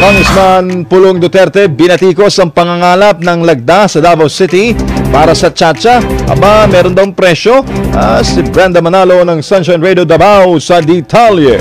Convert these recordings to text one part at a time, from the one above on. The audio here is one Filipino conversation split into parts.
Congressman Pulong Duterte binatikos ang pangangalap ng lagda sa Davao City para sa Chacha. Aba, meron daw presyo. Si Brenda Manalo ng Sunshine Radio Davao sa detalye.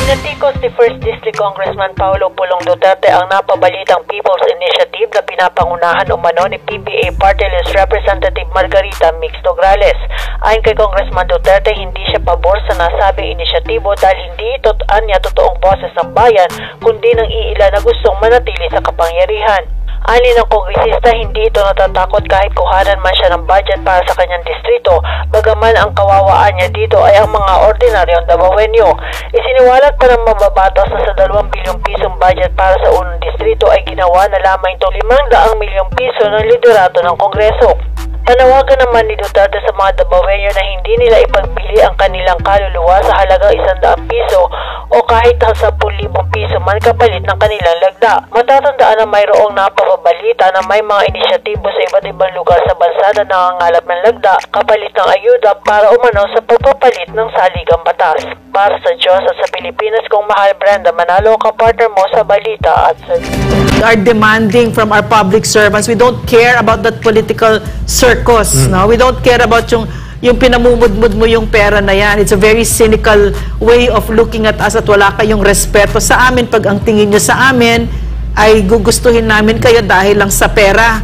Binatikos ni 1st District Congressman Paulo Pulong Duterte ang napabalitang People's Initiative na pinapangunahan umano ni PBA Party List Representative Margarita Mix-Nograles. Ayon kay Congressman Duterte, hindi siya pabor sa nasabing inisyatibo dahil hindi ito anya totoong boses ng bayan, kundi ng iilan na gustong manatili sa kapangyarihan. Ani ng kongresista, hindi ito natatakot kahit kuhanan man siya ng budget para sa kanyang distrito, bagaman ang kawawaan niya dito ay ang mga ordinaryong Davaoenyo. Isiniwalat pa ng mababatas na sa 2 bilyong pisong budget para sa unang distrito ay ginawa na lamang itong 500 milyong piso ng liderato ng Kongreso. Panawagan naman ni Duterte sa mga Davaoenyo na hindi nila ipagbili ang kanilang kaluluwa sa halagang 100 piso o kahit 10,000 piso man kapalit ng kanilang lagda. Matatandaan na mayroong napapabalita na may mga inisyatibo sa iba't ibang lugar sa bansa na nangangalap ng lagda kapalit ng ayuda para umano sa pagpapalit ng saligang batas. Para sa Diyos at sa Pilipinas, kung mahal Brenda Manalo, kapartner mo sa balita at sa... We are demanding from our public servants. We don't care about that political circus. No? We don't care about yung pinamumudmud mo yung pera na yan. It's a very cynical way of looking at us at wala kayong respeto sa amin pag ang tingin nyo sa amin ay gugustuhin namin kayo dahil lang sa pera.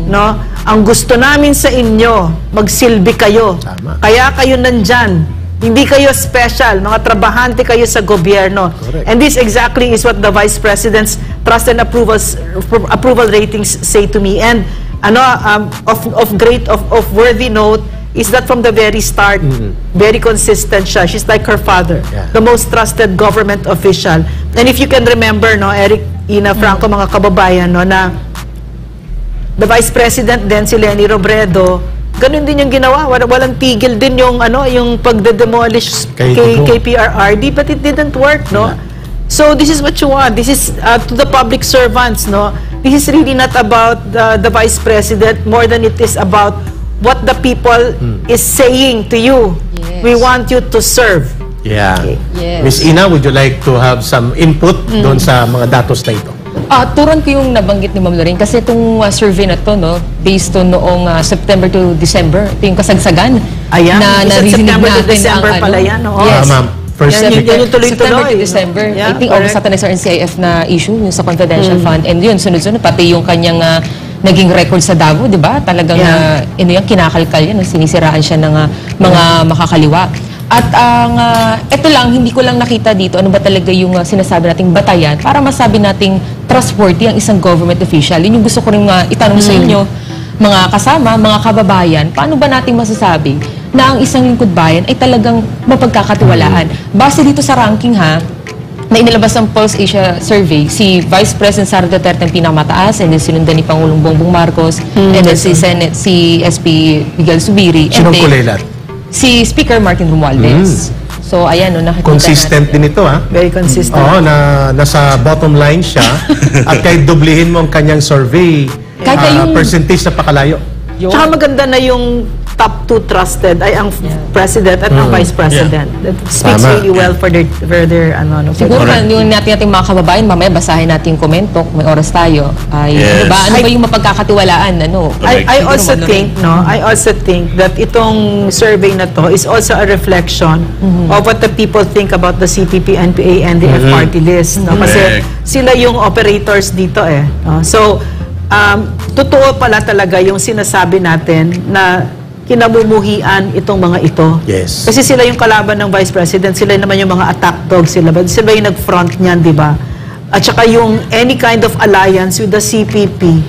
No? Ang gusto namin sa inyo, magsilbi kayo. Tama. Kaya kayo nandyan. Hindi kayo special, mga trabahante kayo sa gobyerno. Correct. And this exactly is what the Vice President's trust and approval ratings say to me. And of worthy note is that from the very start, very consistent siya. She's like her father, the most trusted government official. And if you can remember, no, Eric, Ina, Franco, mga kababayan, no, na the Vice President din, si Leni Robredo, ganun din yung ginawa. Walang tigil din yung yung pagde-demolish kay PRRD, but it didn't work, no? So this is what you want. This is to the public servants, no? This is really not about the Vice President more than it is about what the people is saying to you. Yes. We want you to serve. Yeah. Okay. Yes. Miss Ina, would you like to have some input doon sa mga datos na ito? Turon ko yung nabanggit ni Ma'am Lorraine kasi itong survey na to, no, based on noong September to December, ito yung kasagsagan. Ayan, na narinig September to natin December ang pala yan, no? Yes. Ma'am, first Yan yung tuloy-tuloy. September to December. Yeah, I think almost natin na sa NCIF na issue, yung sa confidential fund. And yun, sunod-sunod, pati yung kanyang naging record sa Davao, di ba? Talagang yan, kinakalkal yan, sinisiraan siya ng mga makakaliwa. At ang ito lang, hindi ko lang nakita dito ano ba talaga yung sinasabi nating batayan para masabi nating trustworthy ang isang government official. Yun yung gusto ko rin itanong sa inyo, mga kasama, mga kababayan, paano ba nating masasabi na ang isang lingkod bayan ay talagang mapagkakatiwalaan? Base dito sa ranking na inilabas ng Pulse Asia Survey, si Vice President Sara Duterte ang pinakamataas, and then sinundan ni Pangulong Bongbong Marcos, and then si Senate, si SP Miguel Subiri, and then si Speaker Martin Romualdez. So, ayan, no, nakikita consistent natin. din ito, ha? Very consistent. Oo, nasa bottom line siya. At kahit dublihin mo ang kanyang survey, percentage na pakalayo. Tsaka maganda na yung top 2 trusted ay ang President at ang Vice President. That speaks really well for their Siguro yung nating mga kababayan, mamaya basahin natin yung komento, may oras tayo. Ay, ano ba yung mapagkakatiwalaan? I also think that itong survey na to is also a reflection of what the people think about the CPP, NPA, and the F-party list. No? Kasi sila yung operators dito no? So, totoo pala talaga yung sinasabi natin na kinamumuhian itong mga ito. Yes. Kasi sila yung kalaban ng Vice President, sila naman yung mga attack dogs, sila yung nag-front niyan, di ba? At saka yung any kind of alliance with the CPP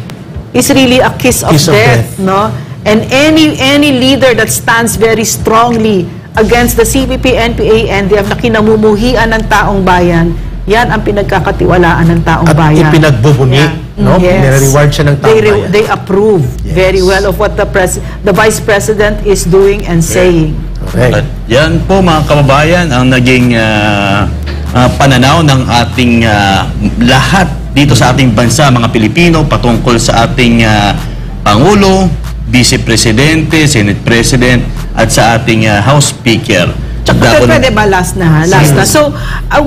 is really a kiss of death, no? And any leader that stands very strongly against the CPP, NPA, NDF na kinamumuhian ng taong bayan, yan ang pinagkakatiwalaan ng taong bayan. At ipinagbubunyi, no? Nire-reward siya ng taong bayan. They approve very well of what the Vice President is doing and saying. Correct. At yan po mga kababayan ang naging pananaw ng ating lahat dito sa ating bansa, mga Pilipino, patungkol sa ating Pangulo, Vice Presidente, Senate President at sa ating House Speaker. Tsaka pwede ba last na ha? Last na. So,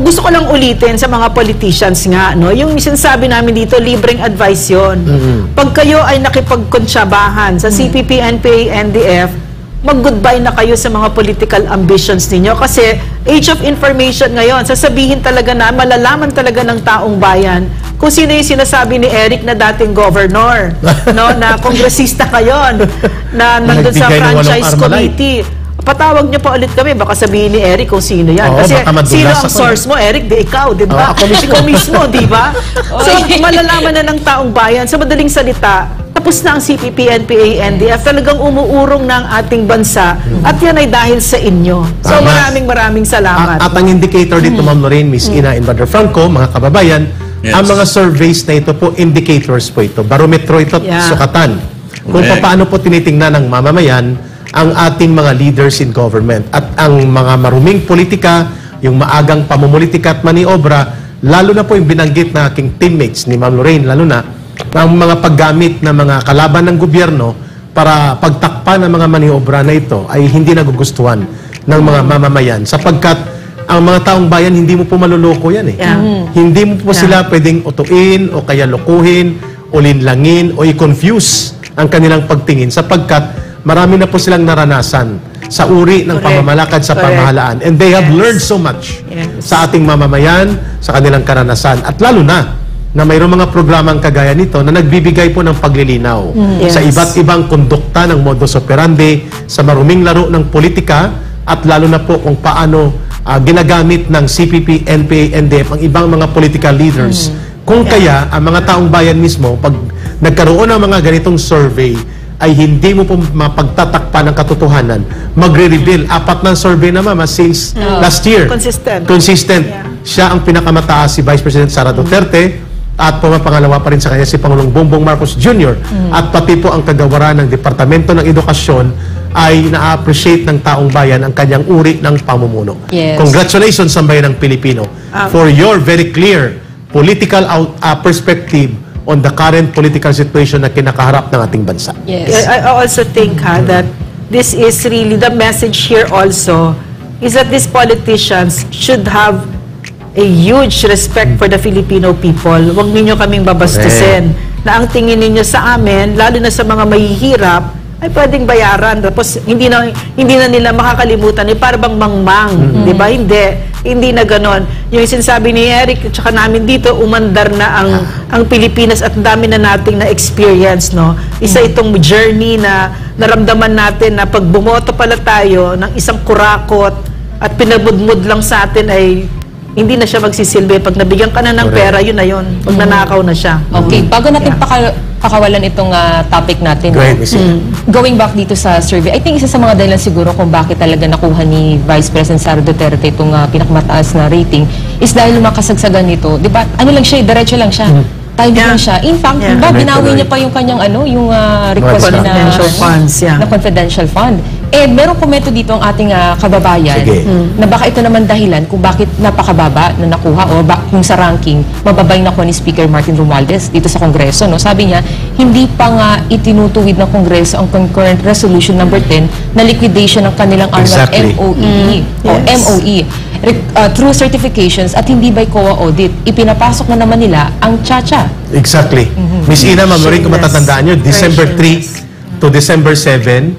gusto ko lang ulitin sa mga politicians nga, no? Yung sinasabi namin dito, libreng advice yun. Pag kayo ay nakipagkontsyabahan sa CPP, NPA, NDF, mag-goodbye na kayo sa mga political ambitions ninyo. Kasi age of information ngayon, sasabihin talaga na, malalaman talaga ng taong bayan kung sino yung sinasabi ni Eric na dating governor, no? Na kongresista ngayon, na nandun sa franchise committee. Patawag niyo pa ulit kami, baka sabihin ni Eric kung sino yan. Oo, kasi sino ang ako source mo, Eric? Di ikaw, di ba? Ikaw mismo, di ba? So, malalaman na ng taong bayan. Sa madaling salita, tapos na ang CPP, NPA, NDF. Talagang umuurong ng ating bansa. At yan ay dahil sa inyo. So, maraming salamat. At ang indicator dito, Ma'am Lorraine, Miss Ina, and Brother Franco, mga kababayan, ang mga surveys na ito po, indicators po ito. Barometro ito, sukatan. Kung paano po tinitingnan ng mamamayan ang ating mga leaders in government at ang mga maruming politika, yung maagang pamumulitika at maniobra, lalo na po yung binanggit na aking teammates ni Ma'am Lorraine, lalo na ang mga paggamit ng mga kalaban ng gobyerno para pagtakpan ng mga maniobra na ito ay hindi nagugustuhan ng mga mamamayan sapagkat ang mga taong bayan hindi mo po maluloko yan Hindi mo po sila pwedeng utuin o kaya lokohin o linlangin o i-confuse ang kanilang pagtingin sapagkat marami na po silang naranasan sa uri ng pamamalakad sa pamahalaan. And they have learned so much sa ating mamamayan, sa kanilang karanasan. At lalo na mayroong mga programang kagaya nito na nagbibigay po ng paglilinaw sa iba't ibang kondukta ng modus operandi, sa maruming laro ng politika, at lalo na po kung paano ginagamit ng CPP, NPA, NDF ang ibang mga political leaders. Kung kaya, ang mga taong bayan mismo, pag nagkaroon ng mga ganitong survey, ay hindi mo po mapagtatakpan ng katotohanan, magre-reveal. 4 na survey na, Mama, since last year. Consistent. Siya ang pinakamataas, si Vice President Sara Duterte, at pumapangalawa pa rin sa kanya si Pangulong Bongbong Marcos Jr. At pati po ang kagawaran ng Departamento ng Edukasyon ay na-appreciate ng taong bayan ang kanyang uri ng pamumuno. Congratulations sa bayan ng Pilipino for your very clear political perspective on the current political situation na kinakaharap ng ating bansa. I also think that this is really the message here also is that these politicians should have a huge respect for the Filipino people. Huwag ninyo kaming babastusin na ang tingin ninyo sa amin, lalo na sa mga mahihirap, ay pwedeng bayaran. Tapos hindi na nila makakalimutan, para bang mangmang, di ba? Hindi na ganon. Yung sinasabi ni Eric at saka namin dito, umandar na ang Pilipinas at dami na nating na-experience, no? Isa itong journey na naramdaman natin na pag bumoto pala tayo ng isang kurakot at pinabudmud lang sa atin ay hindi na siya magsisilbi. Pag nabigyan ka na ng pera, yun na yun. Pag nanakaw na siya. Okay, bago natin pakawalan itong topic natin. Going back dito sa survey, I think isa sa mga dahilan siguro kung bakit talaga nakuha ni Vice President Sara Duterte itong pinakamataas na rating is dahil makasagsagan nito. Diba? Ano lang siya, diretso lang siya. Timing lang siya. In fact, binawi niya pa yung kanyang yung request na confidential funds. Na confidential fund. Merong komento dito ang ating kababayan na baka ito naman dahilan kung bakit napakababa na nakuha o kung sa ranking, mababay nakuha ni Speaker Martin Romualdez dito sa Kongreso. No? Sabi niya, hindi pa nga itinutuwid ng Kongreso ang Concurrent Resolution number 10 na liquidation ng kanilang annual MOE o MOE through certifications at hindi by COA audit. Ipinapasok na naman nila ang CHA-CHA. Exactly. Miss Ina, Ma'am Lorraine, kung matatandaan nyo, December 3 to December 7,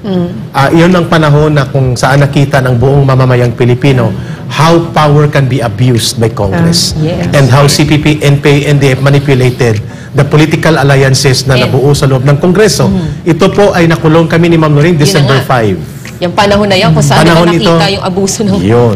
iyon ang panahon na kung saan nakita ng buong mamamayang Pilipino how power can be abused by Congress and how CPP, NPA, NDF manipulated the political alliances na nabuo sa loob ng Kongreso. Ito po ay nakulong kami ni Ma'am Lorraine December 5. Yung panahon na yan, kung saan nakita yung abuso ng... Yun.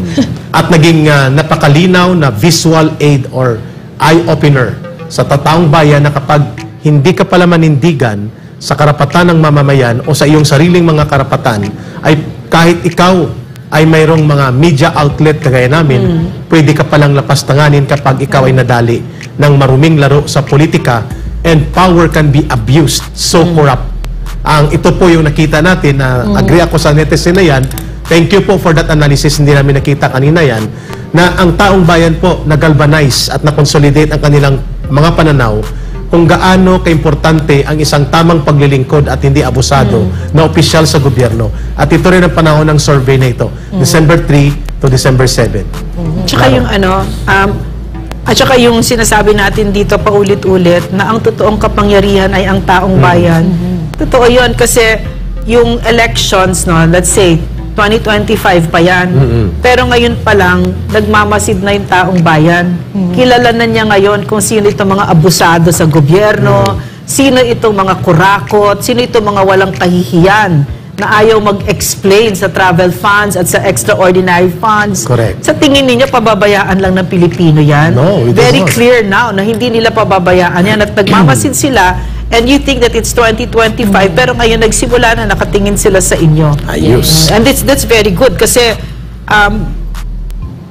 At naging napakalinaw na visual aid or eye-opener sa tataong bayan na kapag hindi ka pala manindigan sa karapatan ng mamamayan o sa iyong sariling mga karapatan, ay kahit ikaw ay mayroong mga media outlet kagaya namin, pwede ka palang lapastanganin kapag ikaw ay nadali ng maruming laro sa politika and power can be abused, so corrupt. Ito po yung nakita natin na agree ako sa netizen na yan. Thank you po for that analysis, hindi namin nakita kanina yan, na ang taong bayan po nagalvanize at na-consolidate ang kanilang mga pananaw kung gaano kaimportante ang isang tamang paglilingkod at hindi abusado na opisyal sa gobyerno. At ito rin ang panahon ng survey na ito, December 3 to to December 7. Tsaka yung at saka yung sinasabi natin dito paulit-ulit na ang totoong kapangyarihan ay ang taong bayan. Totoo yun kasi yung elections, no, let's say 2025 pa yan. Pero ngayon pa lang, nagmamasid na yung taong bayan. Kilala na niya ngayon kung sino itong mga abusado sa gobyerno, sino itong mga kurakot, sino itong mga walang kahihiyan na ayaw mag-explain sa travel funds at sa extraordinary funds. Correct. Sa tingin ninyo, pababayaan lang ng Pilipino yan? No, it is Very not. clear now na hindi nila pababayaan yan at nagmamasid sila and you think that it's 2025 pero ngayon nagsimula na nakatingin sila sa inyo. Ayos. And that's very good kasi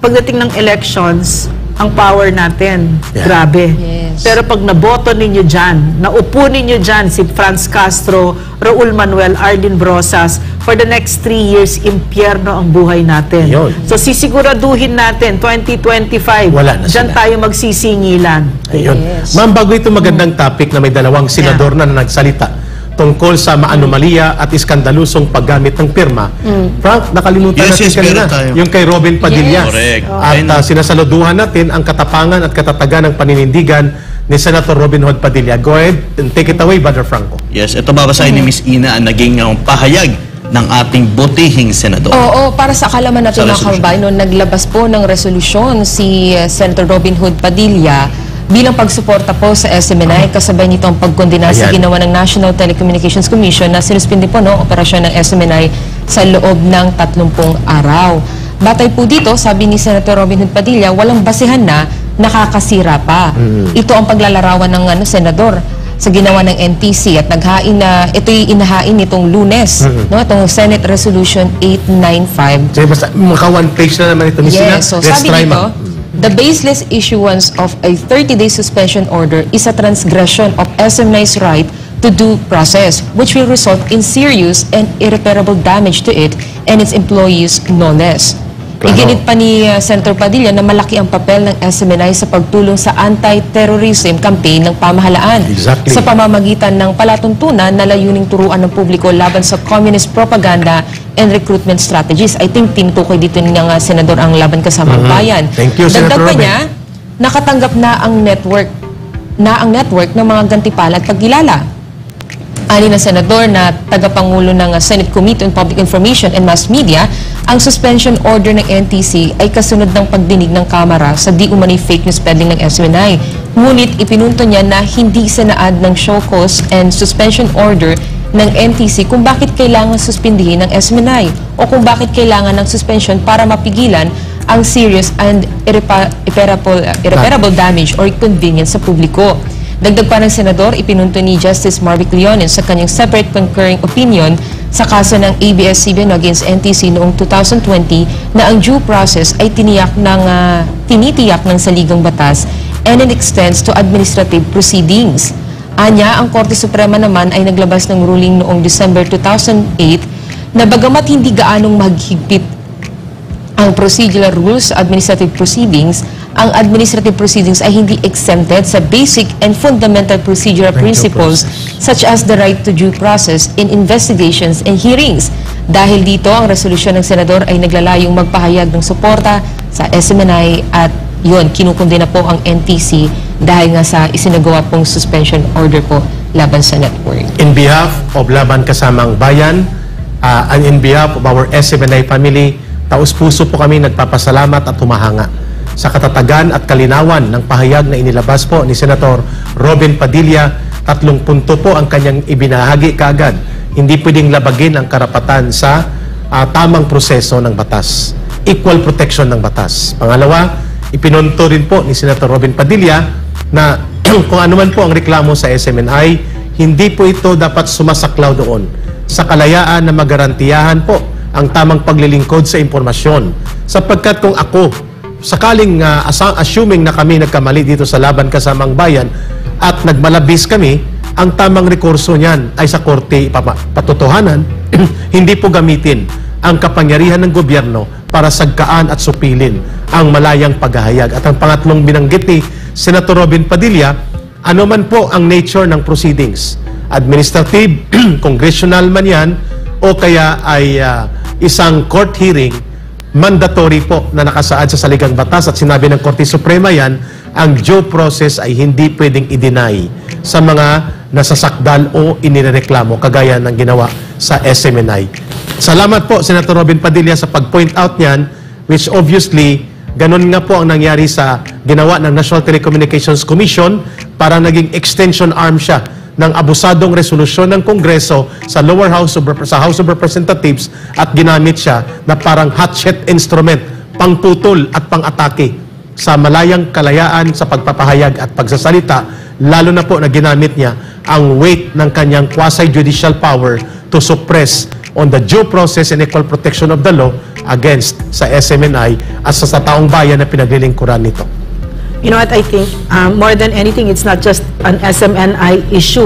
pagdating ng elections, ang power natin, grabe. Yes. Pero pag naboto ninyo dyan, naupo ninyo dyan si Franz Castro, Raul Manuel, Arlene Brosas, for the next 3 years, impyerno ang buhay natin. Yun. So sisiguraduhin natin, 2025, Wala na dyan sila. tayo magsisingilan. Ayun. Ma'am, bago ito magandang topic na may dalawang senador na nagsalita tungkol sa maanomalya at iskandalusong paggamit ng pirma. Frank, nakalimutan Yes, natin yes, kanina meron tayo. yung kay Robin Padilla. Yes. Correct. At sinasaluduhan natin ang katapangan at katatagan ng paninindigan ni Senator Robin Hood Padilla. Go ahead and take it away, Brother Franco. Yes, ito babasahin ni Miss Ina ang naging pahayag ng ating butihing senador. Oo, para sa kalaman natin Sa mga resolution. kababayan, noon naglabas po ng resolusyon si Senator Robin Hood Padilla bilang pagsuporta po sa SMNI, kasabay nito ang pagkondena sa Ayan. ginawa ng National Telecommunications Commission na sinuspindi po operasyon ng SMNI sa loob ng 30 araw. Batay po dito, sabi ni Senator Robin Hood Padilla, walang basehan na nakakasira pa. Ito ang paglalarawan ng senador sa ginawa ng NTC at ito'y inahain nitong Lunes, itong Senate Resolution 895. Sige, basta maka one page na naman ito, Miss Ina. Yes, so Let's sabi try, dito, ma'am. the baseless issuance of a 30-day suspension order is a transgression of SMNI's right to due process, which will result in serious and irreparable damage to it and its employees, no less. Claro. Iginit pa ni Senator Padilla na malaki ang papel ng SMNI sa pagtulong sa anti-terrorism campaign ng pamahalaan Exactly. sa pamamagitan ng palatuntunan na layuning turuan ng publiko laban sa communist propaganda and recruitment strategies. I think tinutukoy dito ng senador ang laban kasamang bayan. Thank you, Senator Dagdag pa Robin. niya, nakatanggap na ang network ng mga gantimpala at pagkilala. Ani ng senador na tagapangulo ng Senate Committee on Public Information and Mass Media, ang suspension order ng NTC ay kasunod ng pagdinig ng Kamara sa di umano'y fake news peddling ng SMNI. Ngunit ipinunto niya na hindi sinaad ng show cause and suspension order ng NTC kung bakit kailangan suspindihin ng SMNI o kung bakit kailangan ng suspension para mapigilan ang serious and irreparable damage or inconvenience sa publiko. Dagdag pa ng senador, ipinunto ni Justice Marvic Leonin sa kanyang separate concurring opinion sa kaso ng ABS-CBN against NTC noong 2020 na ang due process ay tinitiyak ng saligang batas and it extends to administrative proceedings. Anya, ang Korte Suprema naman ay naglabas ng ruling noong December 2008 na bagamat hindi gaanong maghigpit ang procedural rules sa administrative proceedings, ang administrative proceedings ay hindi exempted sa basic and fundamental procedural principles such as the right to due process in investigations and hearings. Dahil dito, ang resolusyon ng senador ay naglalayong magpahayag ng suporta sa SMNI at yun, kinukundina po ang NTC dahil nga sa isinagawa pong suspension order po laban sa network. In behalf of Laban Kasamang Bayan and in behalf of our SMNI family, taus-puso po kami nagpapasalamat at humahanga sa katatagan at kalinawan ng pahayag na inilabas po ni Senator Robin Padilla. 3 punto po ang kanyang ibinahagi kaagad. Hindi pwedeng labagin ang karapatan sa tamang proseso ng batas. Equal protection ng batas. Pangalawa, ipinunto rin po ni Senator Robin Padilla na kung anuman po ang reklamo sa SMNI, hindi po ito dapat sumasaklaw doon sa kalayaan na magarantiyahan po ang tamang paglilingkod sa impormasyon. Sapagkat kung ako, sakaling assuming na kami nagkamali dito sa Laban Kasamang Bayan at nagmalabis kami, ang tamang rekurso niyan ay sa korte patotohanan, hindi po gamitin ang kapangyarihan ng gobyerno para sagkaan at supilin ang malayang paghahayag. At ang pangatlong binanggit ni Senator Robin Padilla, ano man po ang nature ng proceedings, administrative, congressional man yan, o kaya ay isang court hearing, mandatory po na nakasaad sa saligang batas at sinabi ng Korte Suprema yan, ang due process ay hindi pwedeng i-deny sa mga nasasakdal o inireklamo kagaya ng ginawa sa SMNI. Salamat po, Senator Robin Padilla, sa pag-point out niyan, which obviously, ganun nga po ang nangyari sa ginawa ng National Telecommunications Commission para naging extension arm siya ng abusadong resolusyon ng Kongreso sa lower house sa House of Representatives at ginamit siya na parang hatchet instrument, pangputol at pang-atake sa malayang kalayaan sa pagpapahayag at pagsasalita, lalo na po na ginamit niya ang weight ng kanyang quasi-judicial power to suppress on the due process and equal protection of the law against sa SMNI at sa taong bayan na pinaglilingkuran nito. You know what, I think more than anything, it's not just an SMNI issue.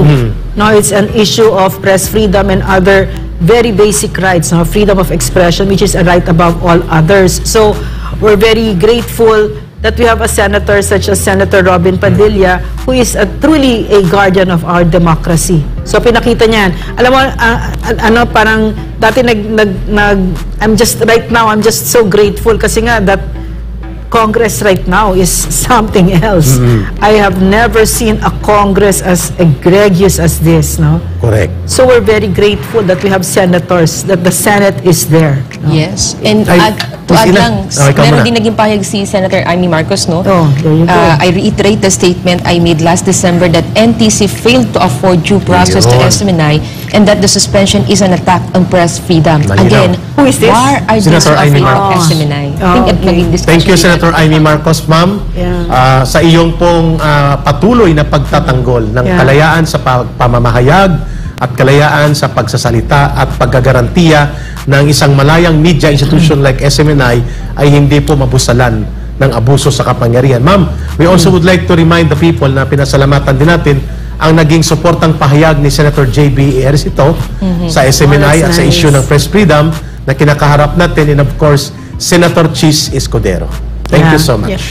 No, it's an issue of press freedom and other very basic rights, no? Freedom of expression, which is a right above all others. So we're very grateful that we have a senator such as Senator Robin Padilla, who is truly a guardian of our democracy. So pinakita niyan. Alam mo, parang dati I'm just so grateful kasi nga that Congress right now is something else. I have never seen a Congress as egregious as this, no? Correct. So we're very grateful that we have senators, that the Senate is there. No? Yes. And to Miss add Ina, lang, ikaw meron muna. din naging pahayag si Senator Amy Marcos, no? Oh, there you go. I reiterate the statement I made last December that NTC failed to afford due process to Ayun. SMNI and that the suspension is an attack on press freedom. Malinaw. Again, Who is this? why are they Senator so Amy afraid of Marcos. SMNI? I think Okay. naging discussion Thank you, din Senator natin. Amy Marcos, ma'am. Yeah. Sa iyong pong patuloy na pagtatanggol ng Yeah. kalayaan sa pamamahayag at kalayaan sa pagsasalita at paggagarantiya ng isang malayang media institution like SMNI ay hindi po mabusalan ng abuso sa kapangyarihan. Ma'am, we also would like to remind the people na pinasalamatan din natin ang naging suportang pahayag ni Senator J.B. Ejercito sa SMNI Oh, at that's sa nice. issue ng press freedom na kinakaharap natin, and of course, Senator Chis Escudero. Thank you Yeah. so much. Yeah.